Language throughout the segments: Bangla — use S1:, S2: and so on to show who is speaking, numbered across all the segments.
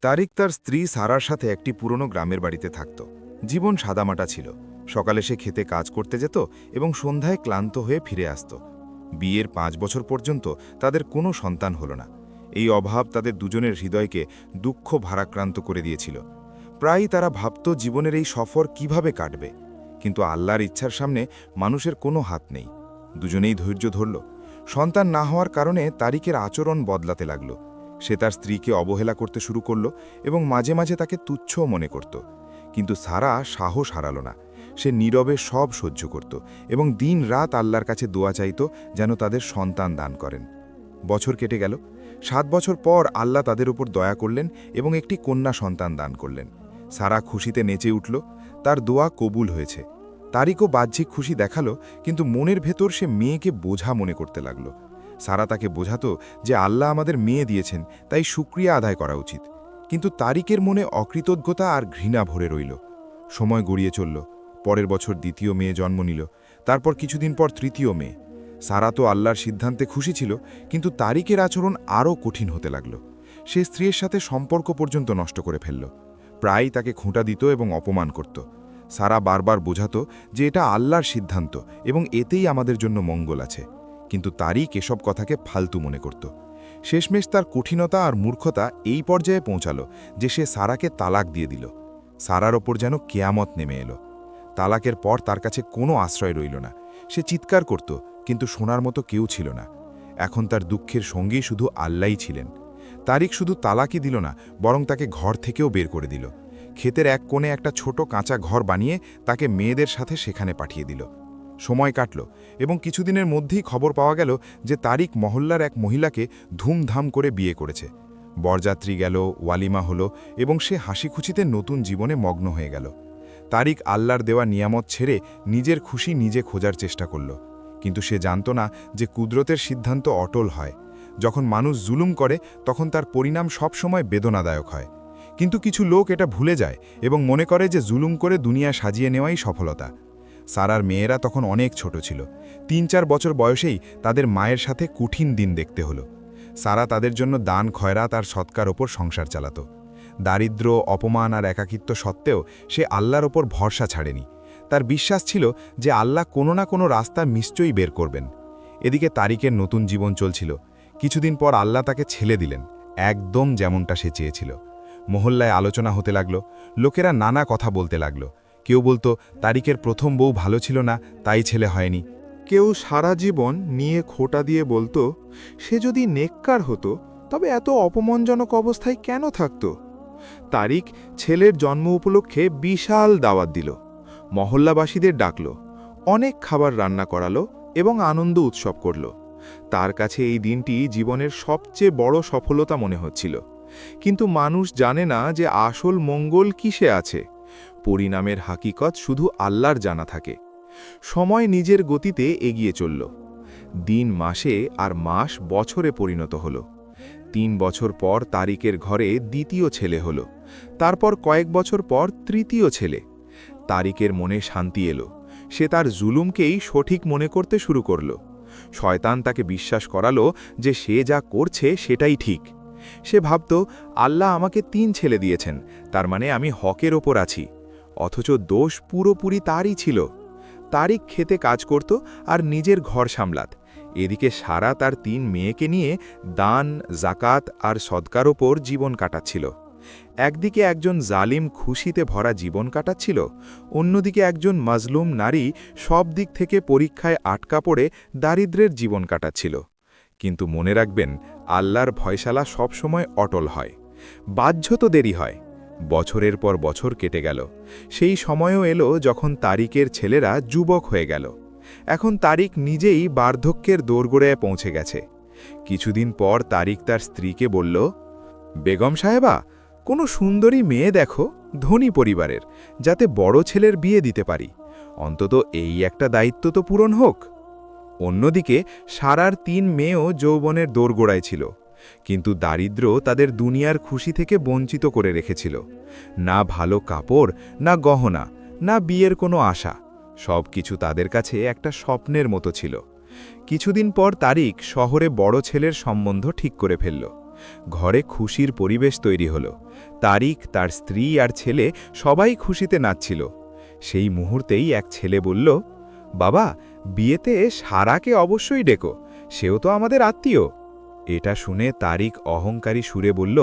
S1: তারিক তার স্ত্রী সারার সাথে একটি পুরনো গ্রামের বাড়িতে থাকত। জীবন সাদামাটা ছিল। সকালে সে খেতে কাজ করতে যেত এবং সন্ধ্যায় ক্লান্ত হয়ে ফিরে আসত। বিয়ের 5 বছর পর্যন্ত তাদের কোনো সন্তান হল না। এই অভাব তাদের দুজনের হৃদয়কে দুঃখ ভারাক্রান্ত করে দিয়েছিল। প্রায়ই তারা ভাবত জীবনের এই সফর কিভাবে কাটবে, কিন্তু আল্লাহর ইচ্ছার সামনে মানুষের কোনো হাত নেই। দুজনেই ধৈর্য ধরল। সন্তান না হওয়ার কারণে তারিকের আচরণ বদলাতে লাগল। সে তার স্ত্রীকে অবহেলা করতে শুরু করল এবং মাঝে মাঝে তাকে তুচ্ছও মনে করত। কিন্তু সারা সাহস হারাল না। সে নীরবে সব সহ্য করত এবং দিন রাত আল্লাহর কাছে দোয়া চাইত যেন তাদের সন্তান দান করেন। বছর কেটে গেল। 7 বছর পর আল্লাহ তাদের উপর দয়া করলেন এবং একটি কন্যা সন্তান দান করলেন। সারা খুশিতে নেচে উঠল। তার দোয়া কবুল হয়েছে। তারিকও বাহ্যিক খুশি দেখালো, কিন্তু মনের ভেতর সে মেয়েকে বোঝা মনে করতে লাগল। সারা তাকে বোঝাতো যে আল্লাহ আমাদের মেয়ে দিয়েছেন, তাই শুকরিয়া আদায় করা উচিত। কিন্তু তারিকের মনে অকৃতজ্ঞতা আর ঘৃণা ভরে রইল। সময় গড়িয়ে চলল। পরের বছর দ্বিতীয় মেয়ে জন্ম নিল। তারপর কিছুদিন পর তৃতীয় মেয়ে। সারা তো আল্লাহর সিদ্ধান্তে খুশি ছিল, কিন্তু তারিকের আচরণ আরও কঠিন হতে লাগল। সে স্ত্রীর সাথে সম্পর্ক পর্যন্ত নষ্ট করে ফেলল। প্রায়ই তাকে খোঁটা দিত এবং অপমান করত। সারা বারবার বোঝাতো যে এটা আল্লাহর সিদ্ধান্ত এবং এতেই আমাদের জন্য মঙ্গল আছে। কিন্তু তারিক এসব কথাকে ফালতু মনে করত। শেষমেশ তার কঠিনতা আর মূর্খতা এই পর্যায়ে পৌঁছালো যে সে সারাকে তালাক দিয়ে দিল। সারার ওপর যেন কেয়ামত নেমে এলো। তালাকের পর তার কাছে কোনো আশ্রয় রইল না। সে চিৎকার করত, কিন্তু শোনার মতো কেউ ছিল না। এখন তার দুঃখের সঙ্গেই শুধু আল্লাহই ছিলেন। তারিক শুধু তালাকই দিল না, বরং তাকে ঘর থেকেও বের করে দিল। ক্ষেতের এক কোণে একটা ছোট কাঁচা ঘর বানিয়ে তাকে মেয়েদের সাথে সেখানে পাঠিয়ে দিল। সময় কাটল এবং কিছুদিনের মধ্যেই খবর পাওয়া গেল যে তারিক মহল্লার এক মহিলাকে ধুমধাম করে বিয়ে করেছে। বরযাত্রী গেল, ওয়ালিমা হলো এবং সে হাসিখুশিতে নতুন জীবনে মগ্ন হয়ে গেল। তারিক আল্লাহর দেওয়া নিয়ামত ছেড়ে নিজের খুশি নিজে খোঁজার চেষ্টা করল। কিন্তু সে জানত না যে কুদরতের সিদ্ধান্ত অটল হয়। যখন মানুষ জুলুম করে তখন তার পরিণাম সবসময় বেদনাদায়ক হয়। কিন্তু কিছু লোক এটা ভুলে যায় এবং মনে করে যে জুলুম করে দুনিয়া সাজিয়ে নেওয়াই সফলতা। সারার মেয়েরা তখন অনেক ছোট ছিল। 3-4 বছর বয়সেই তাদের মায়ের সাথে কঠিন দিন দেখতে হলো। সারা তাদের জন্য দান খয়রাত আর সৎকার ওপর সংসার চালাত। দারিদ্র্য, অপমান আর একাকিত্ব সত্ত্বেও সে আল্লাহর ওপর ভরসা ছাড়েনি। তার বিশ্বাস ছিল যে আল্লাহ কোনো না কোনো রাস্তা নিশ্চয়ই বের করবেন। এদিকে তারিকের নতুন জীবন চলছিল। কিছুদিন পর আল্লাহ তাকে ছেলে দিলেন, একদম যেমনটা সে চেয়েছিল। মহল্লায় আলোচনা হতে লাগল। লোকেরা নানা কথা বলতে লাগল। কেউ বলতো তারিকের প্রথম বউ ভালো ছিল না, তাই ছেলে হয়নি।
S2: কেউ সারা জীবন নিয়ে খোঁটা দিয়ে বলতো সে যদি নেককার হতো তবে এত অপমানজনক অবস্থায় কেন থাকত। তারিক ছেলের জন্ম উপলক্ষে বিশাল দাওয়াত দিল, মহল্লাবাসীদের ডাকল, অনেক খাবার রান্না করালো এবং আনন্দ উৎসব করল। তার কাছে এই দিনটি জীবনের সবচেয়ে বড় সফলতা মনে হচ্ছিল। কিন্তু মানুষ জানে না যে আসল মঙ্গল কিসে আছে। পরিণামের হাকিকত শুধু আল্লাহর জানা থাকে। সময় নিজের গতিতে এগিয়ে চলল। দিন মাসে আর মাস বছরে পরিণত হল। 3 বছর পর তারিকের ঘরে দ্বিতীয় ছেলে হল। তারপর কয়েক বছর পর তৃতীয় ছেলে। তারিকের মনে শান্তি এলো। সে তার জুলুমকেই সঠিক মনে করতে শুরু করল। শয়তান তাকে বিশ্বাস করালো যে সে যা করছে সেটাই ঠিক। সে ভাবত আল্লাহ আমাকে 3 ছেলে দিয়েছেন, তার মানে আমি হকের ওপর আছি। অথচ দোষ পুরোপুরি তারই ছিল। তারিক খেতে কাজ করত আর নিজের ঘর সামলাত। এদিকে সারা তার 3 মেয়েকে নিয়ে দান, জাকাত আর সদকার ওপর জীবন কাটাচ্ছিল। একদিকে একজন জালিম খুশিতে ভরা জীবন কাটাচ্ছিল, অন্যদিকে একজন মাজলুম নারী সব দিক থেকে পরীক্ষায় আটকা পড়ে দারিদ্র্যের জীবন কাটাচ্ছিল। কিন্তু মনে রাখবেন, আল্লাহর ফয়সালা সবসময় অটল হয়। বাহ্য তো দেরি হয়। বছরের পর বছর কেটে গেল। সেই সময়ও এলো যখন তারিকের ছেলেরা যুবক হয়ে গেল। এখন তারিক নিজেই বার্ধক্যের দোরগোড়ায় পৌঁছে গেছে। কিছুদিন পর তারিক তার স্ত্রীকে বলল, বেগম সাহেবা, কোনো সুন্দরী মেয়ে দেখো, ধনী পরিবারের, যাতে বড় ছেলের বিয়ে দিতে পারি। অন্তত এই একটা দায়িত্ব তো পূরণ হোক। অন্যদিকে সারার 3 মেয়েও যৌবনের দোরগোড়ায় ছিল, কিন্তু দারিদ্র্য তাদের দুনিয়ার খুশি থেকে বঞ্চিত করে রেখেছিল। না ভালো কাপড়, না গহনা, না বিয়ের কোনো আশা। সব কিছু তাদের কাছে একটা স্বপ্নের মতো ছিল। কিছুদিন পর তারিক শহরে বড় ছেলের সম্বন্ধ ঠিক করে ফেলল। ঘরে খুশির পরিবেশ তৈরি হলো। তারিক, তার স্ত্রী আর ছেলে সবাই খুশিতে নাচছিল। সেই মুহূর্তেই এক ছেলে বলল, বাবা, বিয়েতে সারাকে অবশ্যই ডেকো, সেও তো আমাদের আত্মীয়। এটা শুনে তারিক অহংকারী সুরে বলল,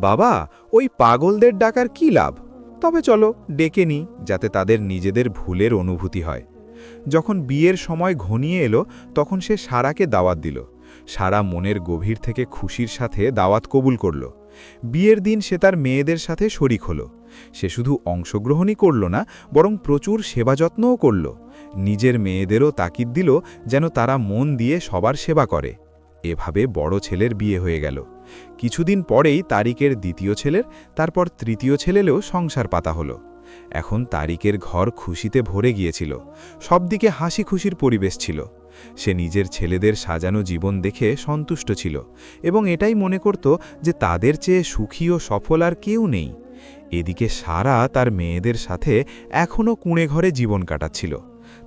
S2: বাবা, ওই পাগলদের ডাকার কি লাভ? তবে চলো ডেকে নি, যাতে তাদের নিজেদের ভুলের অনুভূতি হয়। যখন বিয়ের সময় ঘনিয়ে এলো, তখন সে সারাকে দাওয়াত দিল। সারা মনের গভীর থেকে খুশির সাথে দাওয়াত কবুল করল। বিয়ের দিন সে তার মেয়েদের সাথে শরিক হলো। সে শুধু অংশগ্রহণই করল না, বরং প্রচুর সেবা যত্নও করল। নিজের মেয়েদেরও তাকিদ দিল যেন তারা মন দিয়ে সবার সেবা করে। এভাবে বড় ছেলের বিয়ে হয়ে গেল। কিছুদিন পরেই তারিকের দ্বিতীয় ছেলের, তারপর তৃতীয় ছেলেরও সংসার পাতা হলো। এখন তারিকের ঘর খুশিতে ভরে গিয়েছিল। সবদিকে হাসি খুশির পরিবেশ ছিল। সে নিজের ছেলেদের সাজানো জীবন দেখে সন্তুষ্ট ছিল এবং এটাই মনে করত যে তাদের চেয়ে সুখী ও সফল আর কেউ নেই। এদিকে সারা তার মেয়েদের সাথে এখনও কুঁড়ে ঘরে জীবন কাটাচ্ছিল।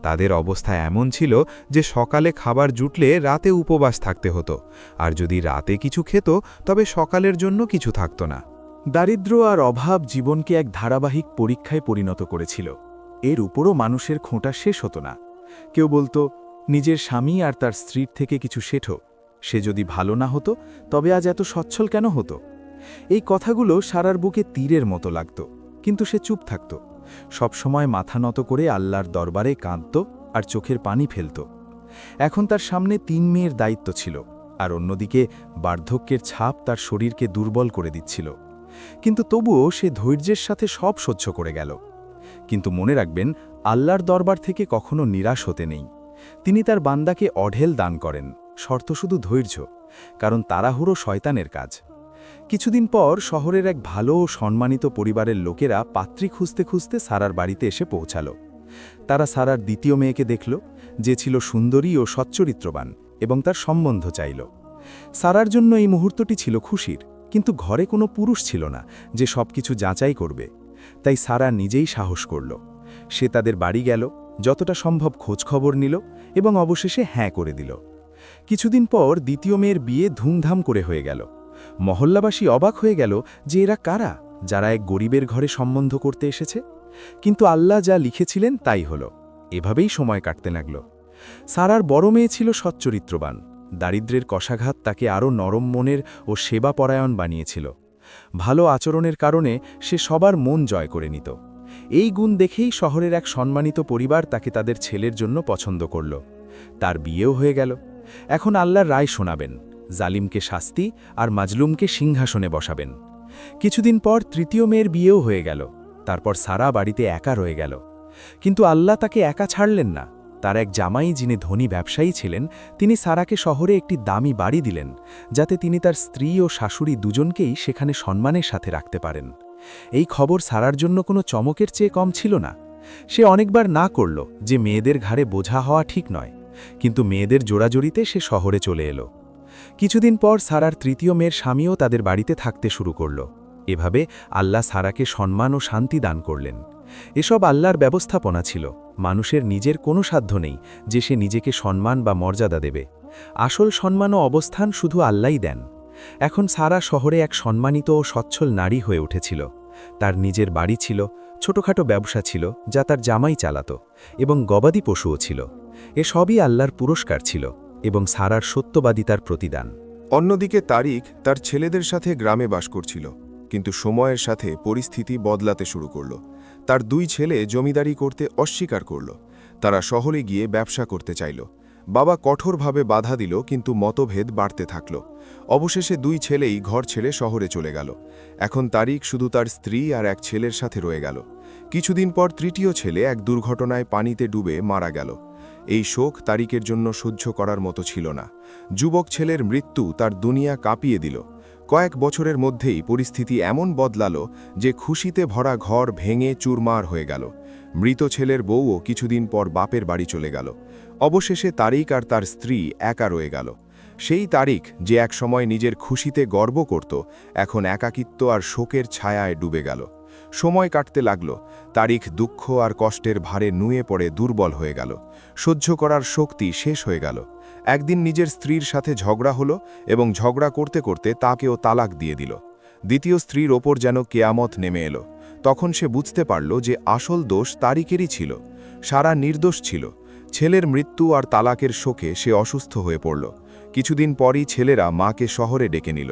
S2: তাদের অবস্থা এমন ছিল যে সকালে খাবার জুটলে রাতে উপবাস থাকতে হতো, আর যদি রাতে কিছু খেত তবে সকালের জন্য কিছু থাকত না।
S3: দারিদ্র্য আর অভাব জীবনকে এক ধারাবাহিক পরীক্ষায় পরিণত করেছিল। এর উপরও মানুষের খোঁটা শেষ হতো না। কেউ বলতো, নিজের স্বামী আর তার স্ত্রীর থেকে কিছু শেঠো, সে যদি ভালো না হতো তবে আজ এত সচ্ছল কেন হতো? এই কথাগুলো সারার বুকে তীরের মতো লাগত, কিন্তু সে চুপ থাকত। সবসময় মাথা নত করে আল্লাহর দরবারে কাঁদত আর চোখের পানি ফেলত। এখন তার সামনে 3 মেয়ের দায়িত্ব ছিল, আর অন্যদিকে বার্ধক্যের ছাপ তার শরীরকে দুর্বল করে দিচ্ছিল। কিন্তু তবুও সে ধৈর্যের সাথে সব সহ্য করে গেল। কিন্তু মনে রাখবেন, আল্লাহর দরবার থেকে কখনো নিরাশ হতে নেই। তিনি তার বান্দাকে অঢেল দান করেন, শর্ত শুধু ধৈর্য, কারণ তাড়াহুড়ো শয়তানের কাজ। কিছুদিন পর শহরের এক ভালো ও সম্মানিত পরিবারের লোকেরা পাত্রী খুঁজতে খুঁজতে সারার বাড়িতে এসে পৌঁছাল। তারা সারার দ্বিতীয় মেয়েকে দেখল, যে ছিল সুন্দরী ও সচ্চরিত্রবান, এবং তার সম্বন্ধ চাইল। সারার জন্য এই মুহূর্তটি ছিল খুশির, কিন্তু ঘরে কোনো পুরুষ ছিল না যে সবকিছু যাচাই করবে। তাই সারা নিজেই সাহস করল। সে তাদের বাড়ি গেল, যতটা সম্ভব খোঁজখবর নিল এবং অবশেষে হ্যাঁ করে দিল। কিছুদিন পর দ্বিতীয় মেয়ের বিয়ে ধুমধাম করে হয়ে গেল। মহল্লাবাসী অবাক হয়ে গেল যে এরা কারা, যারা এক গরিবের ঘরে সম্বন্ধ করতে এসেছে। কিন্তু আল্লাহ যা লিখেছিলেন তাই হল। এভাবেই সময় কাটতে লাগল। সারার বড় মেয়ে ছিল সচ্চরিত্রবান। দারিদ্র্যের কষাঘাত তাকে আরও নরম মনের ও সেবাপরায়ণ বানিয়েছিল। ভালো আচরণের কারণে সে সবার মন জয় করে নিত। এই গুণ দেখেই শহরের এক সম্মানিত পরিবার তাকে তাদের ছেলের জন্য পছন্দ করল। তার বিয়েও হয়ে গেল। এখন আল্লাহর রায় শোনাবেন, জালিমকে শাস্তি আর মাজলুমকে সিংহাসনে বসাবেন। কিছুদিন পর তৃতীয় মেয়ের বিয়েও হয়ে গেল। তারপর সারা বাড়িতে একা রয়ে গেল। কিন্তু আল্লাহ তাকে একা ছাড়লেন না। তার এক জামাই, যিনি ধনী ব্যবসায়ী ছিলেন, তিনি সারাকে শহরে একটি দামি বাড়ি দিলেন, যাতে তিনি তার স্ত্রী ও শাশুড়ি দুজনকেই সেখানে সম্মানের সাথে রাখতে পারেন। এই খবর সারার জন্য কোনো চমকের চেয়ে কম ছিল না। সে অনেকবার না করল যে মেয়েদের ঘাড়ে বোঝা হওয়া ঠিক নয়, কিন্তু মেয়েদের জোড়াজড়িতে সে শহরে চলে এলো। কিছুদিন পর সারার তৃতীয় মেয়ের স্বামীও তাদের বাড়িতে থাকতে শুরু করল। এভাবে আল্লাহ সারাকে সম্মান ও শান্তি দান করলেন। এসব আল্লাহর ব্যবস্থাপনা ছিল। মানুষের নিজের কোনো সাধ্য নেই যে সে নিজেকে সম্মান বা মর্যাদা দেবে। আসল সম্মান ও অবস্থান শুধু আল্লাহই দেন। এখন সারা শহরে এক সম্মানিত ও সচ্ছল নারী হয়ে উঠেছিল। তার নিজের বাড়ি ছিল, ছোটখাটো ব্যবসা ছিল যা তার জামাই চালাত, এবং গবাদি পশুও ছিল। এসবই আল্লাহর পুরস্কার ছিল এবং সারার সত্যবাদিতার প্রতিদান।
S1: অন্যদিকে তারিক তার ছেলেদের সাথে গ্রামে বাস করছিল, কিন্তু সময়ের সাথে পরিস্থিতি বদলাতে শুরু করল। তার 2 ছেলে জমিদারি করতে অস্বীকার করল। তারা শহরে গিয়ে ব্যবসা করতে চাইল। বাবা কঠোরভাবে বাধা দিল, কিন্তু মতভেদ বাড়তে থাকল। অবশেষে 2 ছেলেই ঘর ছেড়ে শহরে চলে গেল। এখন তারিক শুধু তার স্ত্রী আর এক ছেলের সাথে রয়ে গেল। কিছুদিন পর তৃতীয় ছেলে এক দুর্ঘটনায় পানিতে ডুবে মারা গেল। এই শোক তারিকের জন্য সহ্য করার মতো ছিল না। যুবক ছেলের মৃত্যু তার দুনিয়া কাঁপিয়ে দিল। কয়েক বছরের মধ্যেই পরিস্থিতি এমন বদলালো যে খুশিতে ভরা ঘর ভেঙে চুরমার হয়ে গেল। মৃত ছেলের বউও কিছুদিন পর বাপের বাড়ি চলে গেল। অবশেষে তারিক আর তার স্ত্রী একা রয়ে গেল। সেই তারিক, যে একসময় নিজের খুশিতে গর্ব করত, এখন একাকিত্ব আর শোকের ছায়ায় ডুবে গেল। সময় কাটতে লাগল। তারিক দুঃখ আর কষ্টের ভারে নুয়ে পড়ে দুর্বল হয়ে গেল। সহ্য করার শক্তি শেষ হয়ে গেল। একদিন নিজের স্ত্রীর সাথে ঝগড়া হলো এবং ঝগড়া করতে করতে তাকেও তালাক দিয়ে দিল। দ্বিতীয় স্ত্রীর ওপর যেন কেয়ামত নেমে এলো। তখন সে বুঝতে পারল যে আসল দোষ তারিকেরই ছিল। সারা নির্দোষ ছিল। ছেলের মৃত্যু আর তালাকের শোকে সে অসুস্থ হয়ে পড়ল। কিছুদিন পরই ছেলেরা মাকে শহরে ডেকে নিল।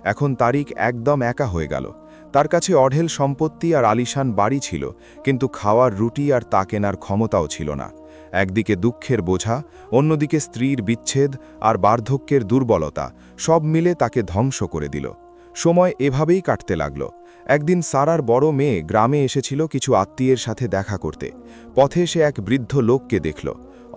S1: এখন তারিক একদম একা হয়ে গেল। তার কাছে অঢেল সম্পত্তি আর আলিশান বাড়ি ছিল, কিন্তু খাওয়ার রুটি আর তা কেনার ক্ষমতাও ছিল না। একদিকে দুঃখের বোঝা, অন্যদিকে স্ত্রীর বিচ্ছেদ আর বার্ধক্যের দুর্বলতা, সব মিলে তাকে ধ্বংস করে দিল। সময় এভাবেই কাটতে লাগল। একদিন সারার বড় মেয়ে গ্রামে এসেছিল কিছু আত্মীয়ের সাথে দেখা করতে। পথে সে এক বৃদ্ধ লোককে দেখল।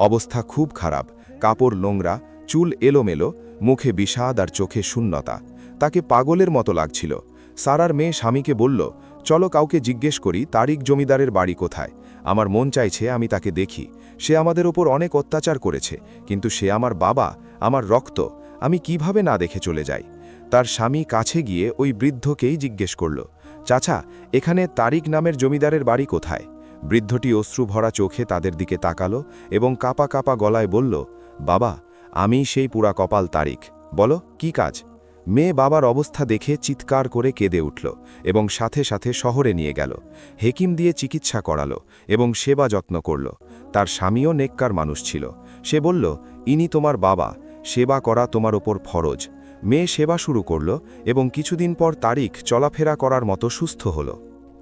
S1: অবস্থা খুব খারাপ, কাপড় নোংরা, চুল এলোমেলো, মুখে বিষাদ আর চোখে শূন্যতা। তাকে পাগলের মতো লাগছিল। সারার মেয়ে স্বামীকে বলল, চলো কাউকে জিজ্ঞেস করি তারিক জমিদারের বাড়ি কোথায়। আমার মন চাইছে আমি তাকে দেখি। সে আমাদের ওপর অনেক অত্যাচার করেছে, কিন্তু সে আমার বাবা, আমার রক্ত, আমি কিভাবে না দেখে চলে যাই। তার স্বামী কাছে গিয়ে ওই বৃদ্ধকেই জিজ্ঞেস করল, চাচা, এখানে তারিক নামের জমিদারের বাড়ি কোথায়? বৃদ্ধটি অশ্রু ভরা চোখে তাদের দিকে তাকালো এবং কাপা কাপা গলায় বলল, বাবা, আমি সেই পুরা কপাল তারিক, বলো কি কাজ? মেয়ে বাবার অবস্থা দেখে চিৎকার করে কেঁদে উঠল এবং সাথে সাথে শহরে নিয়ে গেল। হেকিম দিয়ে চিকিৎসা করালো এবং সেবা যত্ন করল। তার স্বামীও নেককার মানুষ ছিল। সে বলল, ইনি তোমার বাবা, সেবা করা তোমার ওপর ফরজ। মেয়ে সেবা শুরু করল এবং কিছুদিন পর তারিক চলাফেরা করার মতো সুস্থ হল।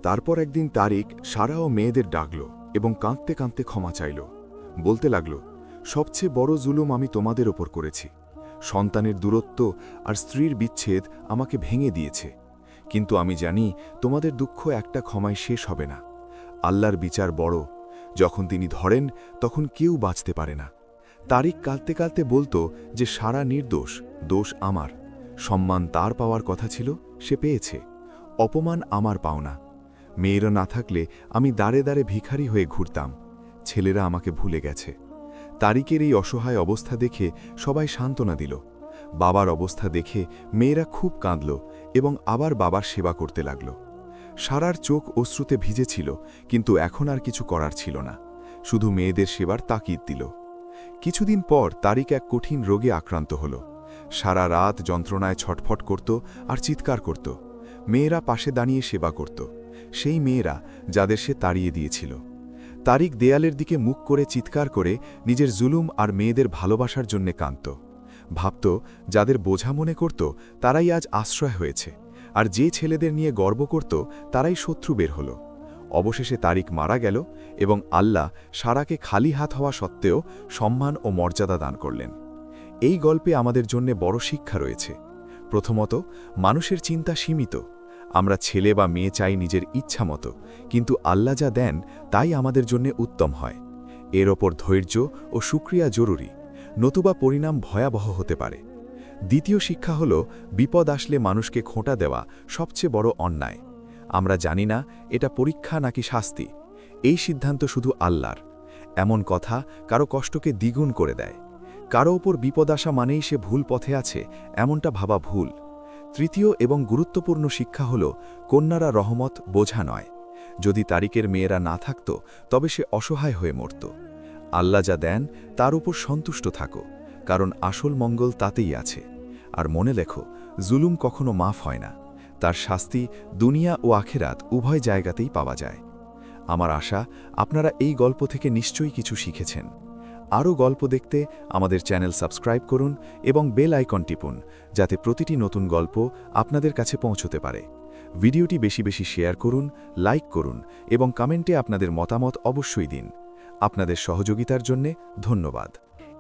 S4: তারপর একদিন তারিক সারা ও মেয়েদের ডাকল এবং কাঁদতে কাঁদতে ক্ষমা চাইল। বলতে লাগল, সবচেয়ে বড় জুলুম আমি তোমাদের ওপর করেছি। সন্তানের দূরত্ব আর স্ত্রীর বিচ্ছেদ আমাকে ভেঙে দিয়েছে। কিন্তু আমি জানি তোমাদের দুঃখ একটা ক্ষমায় শেষ হবে না। আল্লাহর বিচার বড়। যখন তিনি ধরেন তখন কেউ বাঁচতে পারে না। তারিক কাঁদতে কাঁদতে বলতো যে সারা নির্দোষ, দোষ আমার। সম্মান তার পাওয়ার কথা ছিল, সে পেয়েছে। অপমান আমার পাওনা। মেয়েরা না থাকলে আমি দাঁড়ে দাঁড়ে ভিখারি হয়ে ঘুরতাম। ছেলেরা আমাকে ভুলে গেছে। তারিকের এই অসহায় অবস্থা দেখে সবাই সান্ত্বনা দিল। বাবার অবস্থা দেখে মেয়েরা খুব কাঁদল এবং আবার বাবার সেবা করতে লাগল। সারার চোখ অশ্রুতে ভিজেছিল, কিন্তু এখন আর কিছু করার ছিল না। শুধু মেয়েদের সেবার তাকিদ দিল। কিছুদিন পর তারিক এক কঠিন রোগে আক্রান্ত হল। সারা রাত যন্ত্রণায় ছটফট করত আর চিৎকার করত। মেয়েরা পাশে দাঁড়িয়ে সেবা করত, সেই মেয়েরা যাদের সে তাড়িয়ে দিয়েছিল। তারিক দেয়ালের দিকে মুখ করে চিৎকার করে নিজের জুলুম আর মেয়েদের ভালোবাসার জন্যে কাঁদত। ভাবত, যাদের বোঝা মনে করত তারাই আজ আশ্রয় হয়েছে, আর যে ছেলেদের নিয়ে গর্ব করত তারাই শত্রু বের হল। অবশেষে তারিক মারা গেল এবং আল্লাহ সারাকে খালি হাত হওয়া সত্ত্বেও সম্মান ও মর্যাদা দান করলেন। এই গল্পে আমাদের জন্যে বড় শিক্ষা রয়েছে। প্রথমত, মানুষের চিন্তা সীমিত। আমরা ছেলে বা মেয়ে চাই নিজের ইচ্ছা মতো, কিন্তু আল্লাহ যা দেন তাই আমাদের জন্য উত্তম হয়। এর ওপর ধৈর্য ও শুকরিয়া জরুরি, নতুবা পরিণাম ভয়াবহ হতে পারে। দ্বিতীয় শিক্ষা হল, বিপদ আসলে মানুষকে খোঁটা দেওয়া সবচেয়ে বড় অন্যায়। আমরা জানি না এটা পরীক্ষা নাকি শাস্তি। এই সিদ্ধান্ত শুধু আল্লাহর। এমন কথা কারো কষ্টকে দ্বিগুণ করে দেয়। কারো ওপর বিপদ আসা মানেই সে ভুল পথে আছে, এমনটা ভাবা ভুল। তৃতীয় এবং গুরুত্বপূর্ণ শিক্ষা হল, কন্যারা রহমত, বোঝা নয়। যদি তারিকের মেয়েরা না থাকত তবে সে অসহায় হয়ে মরত। আল্লাহ যা দেন তার উপর সন্তুষ্ট থাকো, কারণ আসল মঙ্গল তাতেই আছে। আর মনে লেখো, জুলুম কখনো মাফ হয় না। তার শাস্তি দুনিয়া ও আখেরাত উভয় জায়গাতেই পাওয়া যায়। আমার আশা আপনারা এই গল্প থেকে নিশ্চয়ই কিছু শিখেছেন। আরও গল্প দেখতে আমাদের চ্যানেল সাবস্ক্রাইব করুন এবং বেল আইকন টিপুন, যাতে প্রতিটি নতুন গল্প আপনাদের কাছে পৌঁছতে পারে। ভিডিওটি বেশি বেশি শেয়ার করুন, লাইক করুন এবং কমেন্টে আপনাদের মতামত অবশ্যই দিন। আপনাদের সহযোগিতার জন্য ধন্যবাদ।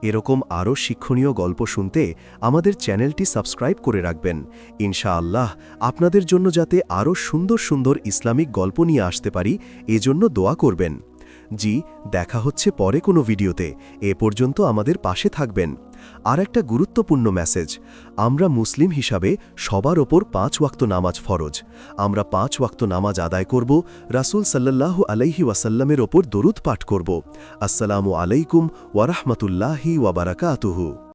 S5: এরকম আরও শিক্ষণীয় গল্প শুনতে আমাদের চ্যানেলটি সাবস্ক্রাইব করে রাখবেন। ইনশাআল্লাহ আপনাদের জন্য যাতে আরও সুন্দর সুন্দর ইসলামিক গল্প নিয়ে আসতে পারি, এজন্য দোয়া করবেন। জি, দেখা হচ্ছে পরে কোনো ভিডিওতে। এ পর্যন্ত আমাদের পাশে থাকবেন। আর একটা গুরুত্বপূর্ণ মেসেজ, আমরা মুসলিম হিসাবে সবার ওপর 5 ওয়াক্ত নামাজ ফরজ। আমরা 5 ওয়াক্ত নামাজ আদায় করব, রাসূল সাল্লাল্লাহু আলাইহি ওয়াসাল্লামের ওপর দরুদ পাঠ করব। আসসালামু আলাইকুম ওয়া রাহমাতুল্লাহি ওয়া বারাকাতুহু।